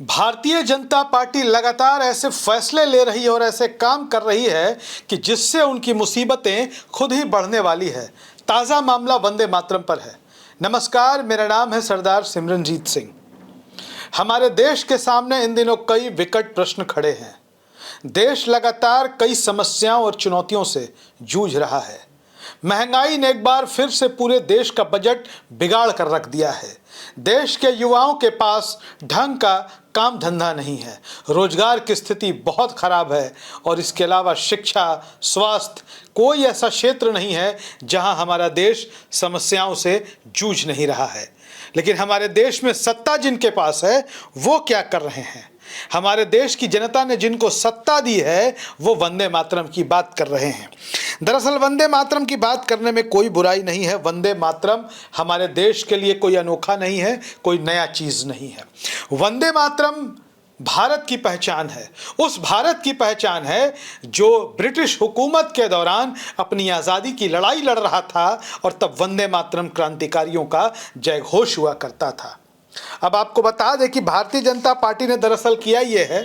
Bharatiya Janata party लगातार ऐसे फैसले ले रही है और ऐसे काम कर रही है कि जिससे उनकी मुसीबतें खुद ही बढ़ने वाली है। ताज़ा मामला वंदे मातरम पर है। नमस्कार, मेरा नाम है सरदार सिमरनजीत सिंह। हमारे देश के सामने इन दिनों कई विकट प्रश्न खड़े हैं। देश लगातार कई समस्याओं और चुनौतियों से जूझ रहा है। महंगाई ने एक बार फिर से पूरे देश का बजट बिगाड़ कर रख दिया है। देश के युवाओं के पास ढंग का काम धंधा नहीं है, रोजगार की स्थिति बहुत खराब है और इसके अलावा शिक्षा, स्वास्थ्य, कोई ऐसा क्षेत्र नहीं है जहां हमारा देश समस्याओं से जूझ नहीं रहा है। लेकिन हमारे देश में सत्ता जिनके पास है वो क्या कर रहे हैं? हमारे देश की जनता ने जिनको सत्ता दी है वो वंदे मातरम की बात कर रहे हैं। दरअसल वंदे मातरम की बात करने में कोई बुराई नहीं है। वंदे मातरम हमारे देश के लिए कोई अनोखा नहीं है, कोई नया चीज नहीं है। वंदे मातरम भारत की पहचान है। उस भारत की पहचान है जो ब्रिटिश हुकूमत के दौरान अपनी आज़ादी की लड़ाई लड़ रहा था और तब वंदे मातरम क्रांतिकारियों का जयघोष हुआ करता था। अब आपको बता दें कि भारतीय जनता पार्टी ने दरअसल किया यह है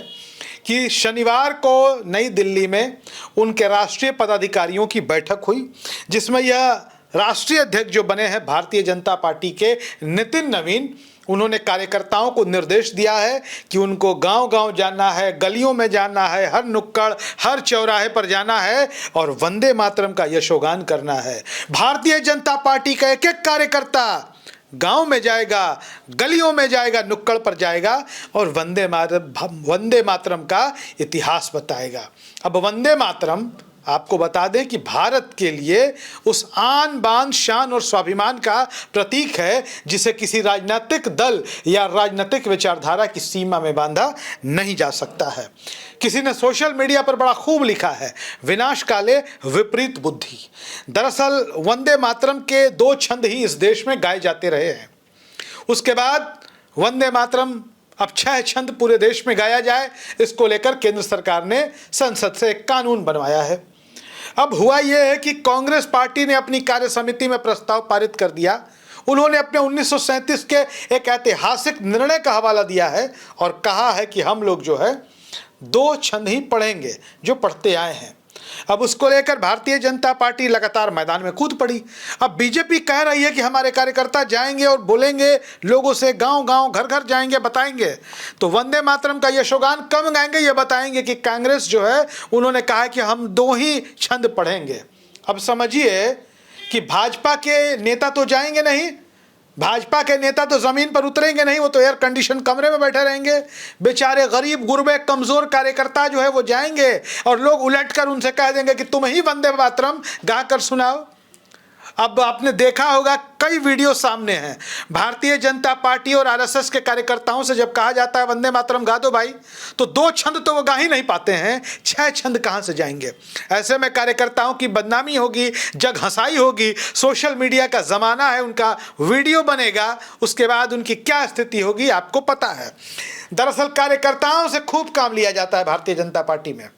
कि शनिवार को नई दिल्ली में उनके राष्ट्रीय पदाधिकारियों की बैठक हुई, जिसमें यह राष्ट्रीय अध्यक्ष जो बने हैं भारतीय जनता पार्टी के नितिन नवीन, उन्होंने कार्यकर्ताओं को निर्देश दिया है कि उनको गांव-गांव जाना है, गलियों में जाना है, हर नुक्कड़, हर चौराहे पर जाना है और वंदे मातरम का यशोगान करना है। भारतीय जनता पार्टी का एक एक कार्यकर्ता गांव में जाएगा, गलियों में जाएगा, नुक्कड़ पर जाएगा और वंदे मातरम का इतिहास बताएगा। अब वंदे मातरम आपको बता दें कि भारत के लिए उस आन बान शान और स्वाभिमान का प्रतीक है जिसे किसी राजनीतिक दल या राजनीतिक विचारधारा की सीमा में बांधा नहीं जा सकता है। किसी ने सोशल मीडिया पर बड़ा खूब लिखा है, विनाश काले विपरीत बुद्धि। दरअसल वंदे मातरम के 2 छंद ही इस देश में गाए जाते रहे हैं। उसके बाद वंदे मातरम अब 6 छंद पूरे देश में गाया जाए, इसको लेकर केंद्र सरकार ने संसद से एक कानून बनवाया है। अब हुआ यह है कि कांग्रेस पार्टी ने अपनी कार्य समिति में प्रस्ताव पारित कर दिया। उन्होंने अपने 1937 के एक ऐतिहासिक निर्णय का हवाला दिया है और कहा है कि हम लोग जो है 2 छंद ही पढ़ेंगे जो पढ़ते आए हैं। अब उसको लेकर भारतीय जनता पार्टी लगातार मैदान में कूद पड़ी। अब बीजेपी कह रही है कि हमारे कार्यकर्ता जाएंगे और बोलेंगे, लोगों से गांव-गांव, घर-घर जाएंगे, बताएंगे। तो वंदे मातरम का यशोगान कम गाएंगे, ये बताएंगे कि कांग्रेस जो है उन्होंने कहा है कि हम 2 ही छंद पढ़ेंगे। अब समझिए कि भाजपा के नेता तो जाएंगे नहीं, भाजपा के नेता तो जमीन पर उतरेंगे नहीं, वो तो एयर कंडीशन कमरे में बैठे रहेंगे। बेचारे गरीब गुरबे कमजोर कार्यकर्ता जो है वो जाएंगे और लोग उलटकर उनसे कह देंगे कि तुम ही वंदे मातरम गा कर सुनाओ। अब आपने देखा होगा कई वीडियो सामने हैं, भारतीय जनता पार्टी और आरएसएस के कार्यकर्ताओं से जब कहा जाता है वंदे मातरम गा दो भाई, तो 2 छंद तो वो गा ही नहीं पाते हैं, 6 छंद कहां से जाएंगे। ऐसे में कार्यकर्ताओं की बदनामी होगी, जग हंसाई होगी। सोशल मीडिया का जमाना है, उनका वीडियो बनेगा, उसके बाद उनकी क्या स्थिति होगी आपको पता है। दरअसल कार्यकर्ताओं से खूब काम लिया जाता है भारतीय जनता पार्टी में।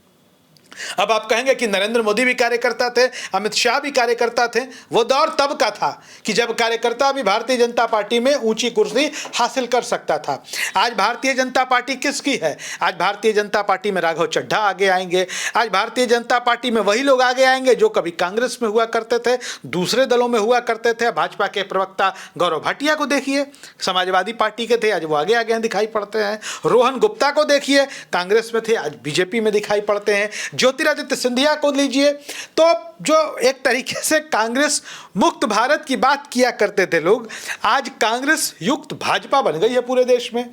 अब आप कहेंगे कि नरेंद्र मोदी भी कार्यकर्ता थे, अमित शाह भी कार्यकर्ता थे। वो दौर तब का था कि जब कार्यकर्ता भी भारतीय जनता पार्टी में ऊंची कुर्सी हासिल कर सकता था। आज भारतीय जनता पार्टी किसकी है? आज भारतीय जनता पार्टी में राघव चड्ढा आगे आएंगे। आज भारतीय जनता पार्टी में वही लोग आगे आएंगे जो कभी कांग्रेस में हुआ करते थे, दूसरे दलों में हुआ करते थे। भाजपा के प्रवक्ता गौरव भाटिया को देखिए, समाजवादी पार्टी के थे, आज वो आगे आगे दिखाई पड़ते हैं। रोहन गुप्ता को देखिए, कांग्रेस में थे, आज बीजेपी में दिखाई पड़ते हैं। ज्योतिरादित्य सिंधिया को लीजिए, तो जो एक तरीके से कांग्रेस मुक्त भारत की बात किया करते थे लोग, आज कांग्रेस युक्त भाजपा बन गई है पूरे देश में।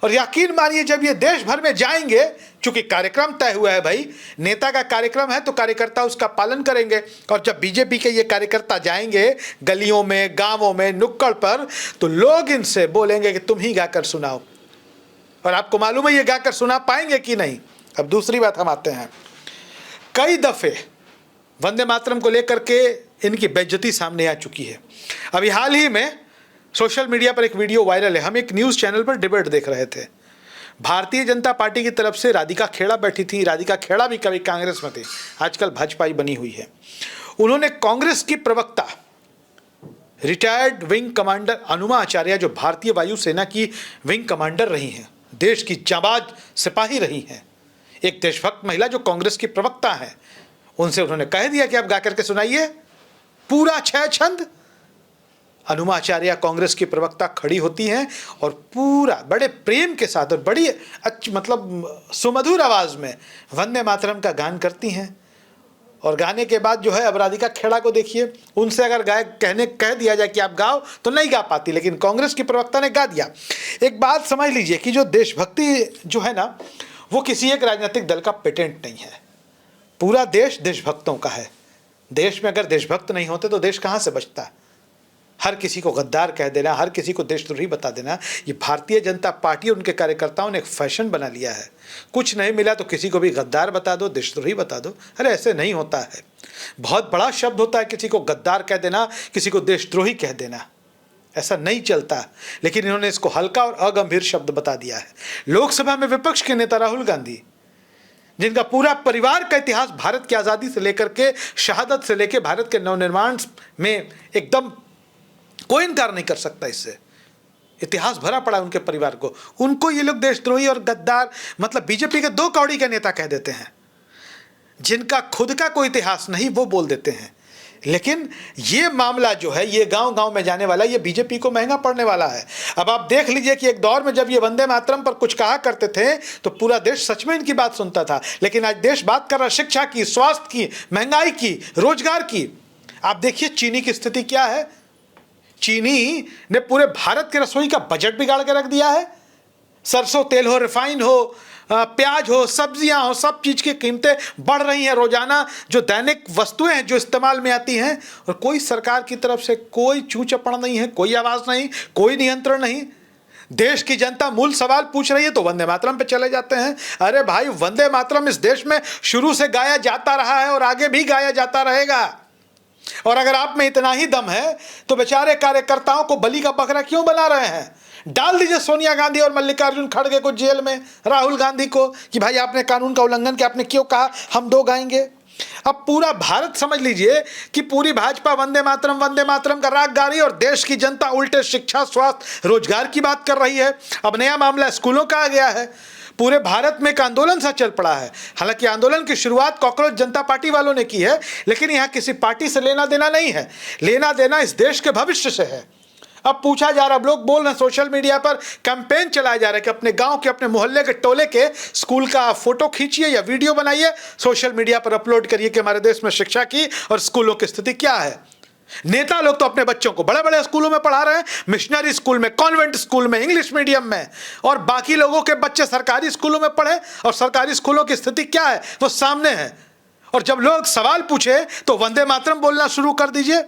और यकीन मानिए जब ये देश भर में जाएंगे, चूंकि कार्यक्रम तय हुआ है भाई, नेता का कार्यक्रम है तो कार्यकर्ता उसका पालन करेंगे। और जब बीजेपी के ये कार्यकर्ता जाएंगे गलियों में, गांवों में, नुक्कड़ पर, तो लोग इनसे बोलेंगे कि तुम ही गाकर सुनाओ। और आपको मालूम है ये गाकर सुना पाएंगे कि नहीं। अब दूसरी बात हम आते हैं, कई दफे वंदे मातरम को लेकर के इनकी बेइज्जती सामने आ चुकी है। अभी हाल ही में सोशल मीडिया पर एक वीडियो वायरल है। हम एक न्यूज़ चैनल पर डिबेट देख रहे थे। भारतीय जनता पार्टी की तरफ से राधिका खेड़ा बैठी थी। राधिका खेड़ा भी कभी कांग्रेस में थी, आजकल भाजपा ही बनी हुई है। उन्होंने कांग्रेस की प्रवक्ता रिटायर्ड विंग कमांडर अनुमा आचार्य, जो भारतीय वायुसेना की विंग कमांडर रही हैं, देश की जाबाज सिपाही रही हैं। एक देशभक्त महिला जो कांग्रेस की प्रवक्ता हैं, उनसे उन्होंने कह दिया कि आप गा करके सुनाइए पूरा 6 छंद। अनुमाचार्य कांग्रेस की प्रवक्ता खड़ी होती हैं और पूरा बड़े प्रेम के साथ और बड़ी मतलब सुमधुर आवाज में वंदे मातरम का गान करती हैं। और गाने के बाद जो है, अब राधिका खेड़ा को देखिए, उनसे अगर कह दिया जाए कि आप गाओ तो नहीं गा पाती, लेकिन कांग्रेस की प्रवक्ता ने गा दिया। एक बात समझ लीजिए कि जो देशभक्ति जो है ना, वो किसी एक राजनीतिक दल का पेटेंट नहीं है। पूरा देश देशभक्तों का है। देश में अगर देशभक्त नहीं होते तो देश कहाँ से बचता? हर किसी को गद्दार कह देना, हर किसी को देशद्रोही बता देना, ये भारतीय जनता पार्टी और उनके कार्यकर्ताओं ने एक फैशन बना लिया है। कुछ नहीं मिला तो किसी को भी गद्दार बता दो, देशद्रोही बता दो। अरे ऐसे नहीं होता है। बहुत बड़ा शब्द होता है किसी को गद्दार कह देना, किसी को देशद्रोही कह देना। ऐसा नहीं चलता, लेकिन इन्होंने इसको हल्का और अगंभीर शब्द बता दिया है। लोकसभा में विपक्ष के नेता राहुल गांधी, जिनका पूरा परिवार का इतिहास भारत की आज़ादी से लेकर के शहादत से लेकर भारत के नवनिर्माण में एकदम कोई इनकार नहीं कर सकता, इससे इतिहास भरा पड़ा उनके परिवार को, उनको ये लोग देशद्रोही और गद्दार, मतलब बीजेपी के 2 कौड़ी के नेता कह देते हैं। जिनका खुद का कोई इतिहास नहीं वो बोल देते हैं। लेकिन ये मामला जो है, ये गांव-गांव में जाने वाला, ये बीजेपी को महंगा पड़ने वाला है। अब आप देख लीजिए कि एक दौर में जब ये वंदे मातरम पर कुछ कहा करते थे तो पूरा देश सच में इनकी बात सुनता था, लेकिन आज देश बात कर रहा शिक्षा की, स्वास्थ्य की, महंगाई की, रोजगार की। आप देखिए चीनी की स्थिति क्या है। चीनी ने पूरे भारत के रसोई का बजट बिगाड़ के रख दिया है। सरसों तेल हो, रिफाइन हो, प्याज हो, सब्जियां हो, सब चीज की कीमतें बढ़ रही हैं रोजाना। जो दैनिक वस्तुएं हैं जो इस्तेमाल में आती हैं, और कोई सरकार की तरफ से कोई चू चपड़ नहीं है, कोई आवाज नहीं, कोई नियंत्रण नहीं। देश की जनता मूल सवाल पूछ रही है तो वंदे मातरम पे चले जाते हैं। अरे भाई, वंदे मातरम इस देश में शुरू से गाया जाता रहा है और आगे भी गाया जाता रहेगा। और अगर आप में इतना ही दम है तो बेचारे कार्यकर्ताओं को बलि का बकरा क्यों बना रहे हैं? डाल दीजिए सोनिया गांधी और मल्लिकार्जुन खड़गे को जेल में, राहुल गांधी को, कि भाई आपने कानून का उल्लंघन किया, आपने क्यों कहा हम 2 गाएंगे। अब पूरा भारत समझ लीजिए कि पूरी भाजपा वंदे मातरम का राग गा रही है और देश की जनता उल्टे शिक्षा, स्वास्थ्य, रोजगार की बात कर रही है। अब नया मामला स्कूलों का आ गया है। पूरे भारत में एक आंदोलन सा चल पड़ा है। हालांकि आंदोलन की शुरुआत कॉकरोच जनता पार्टी वालों ने की है, लेकिन यहाँ किसी पार्टी से लेना देना नहीं है। लेना देना इस देश के भविष्य से है। अब पूछा जा रहा, लोग बोल रहे हैं, सोशल मीडिया पर कैंपेन चलाया जा रहा है कि अपने गांव के, अपने मोहल्ले के, टोले के स्कूल का फोटो खींचिए या वीडियो बनाइए, सोशल मीडिया पर अपलोड करिए कि हमारे देश में शिक्षा की और स्कूलों की स्थिति क्या है। नेता लोग तो अपने बच्चों को बड़े बड़े स्कूलों में पढ़ा रहे हैं, मिशनरी स्कूल में, कॉन्वेंट स्कूल में, इंग्लिश मीडियम में, और बाकी लोगों के बच्चे सरकारी स्कूलों में पढ़े, और सरकारी स्कूलों की स्थिति क्या है वो सामने है। और जब लोग सवाल पूछे तो वंदे मातरम बोलना शुरू कर दीजिए।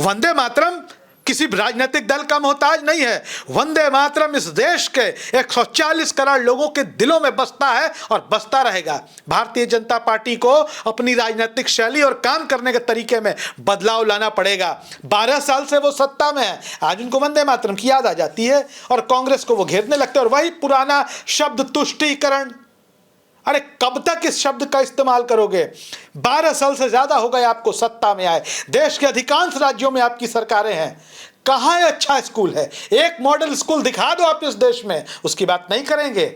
वंदे मातरम किसी राजनीतिक दल का मोहताज नहीं है। वंदे मातरम इस देश के 140 करोड़ लोगों के दिलों में बसता है और बसता रहेगा। भारतीय जनता पार्टी को अपनी राजनीतिक शैली और काम करने के तरीके में बदलाव लाना पड़ेगा। 12 साल से वो सत्ता में है, आज उनको वंदे मातरम की याद आ जाती है और कांग्रेस को वो घेरने लगते हैं। और वही पुराना शब्द तुष्टीकरण, अरे कब तक इस शब्द का इस्तेमाल करोगे? 12 साल से ज्यादा हो गए आपको सत्ता में आए। देश के अधिकांश राज्यों में आपकी सरकारें हैं, कहां अच्छा स्कूल है? एक मॉडल स्कूल दिखा दो आप इस देश में, उसकी बात नहीं करेंगे।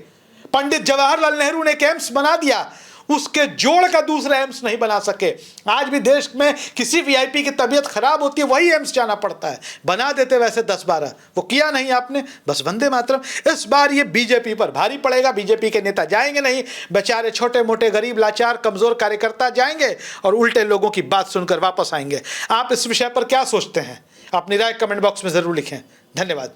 पंडित जवाहरलाल नेहरू ने एक एम्स बना दिया, उसके जोड़ का दूसरा एम्स नहीं बना सके। आज भी देश में किसी वीआईपी की तबीयत खराब होती है, वही एम्स जाना पड़ता है। बना देते वैसे 10-12, वो किया नहीं आपने, बस वंदे मातरम। इस बार ये बीजेपी पर भारी पड़ेगा। बीजेपी के नेता जाएंगे नहीं, बेचारे छोटे मोटे गरीब लाचार कमजोर कार्यकर्ता जाएंगे और उल्टे लोगों की बात सुनकर वापस आएंगे। आप इस विषय पर क्या सोचते हैं? अपनी राय कमेंट बॉक्स में जरूर लिखें। धन्यवाद।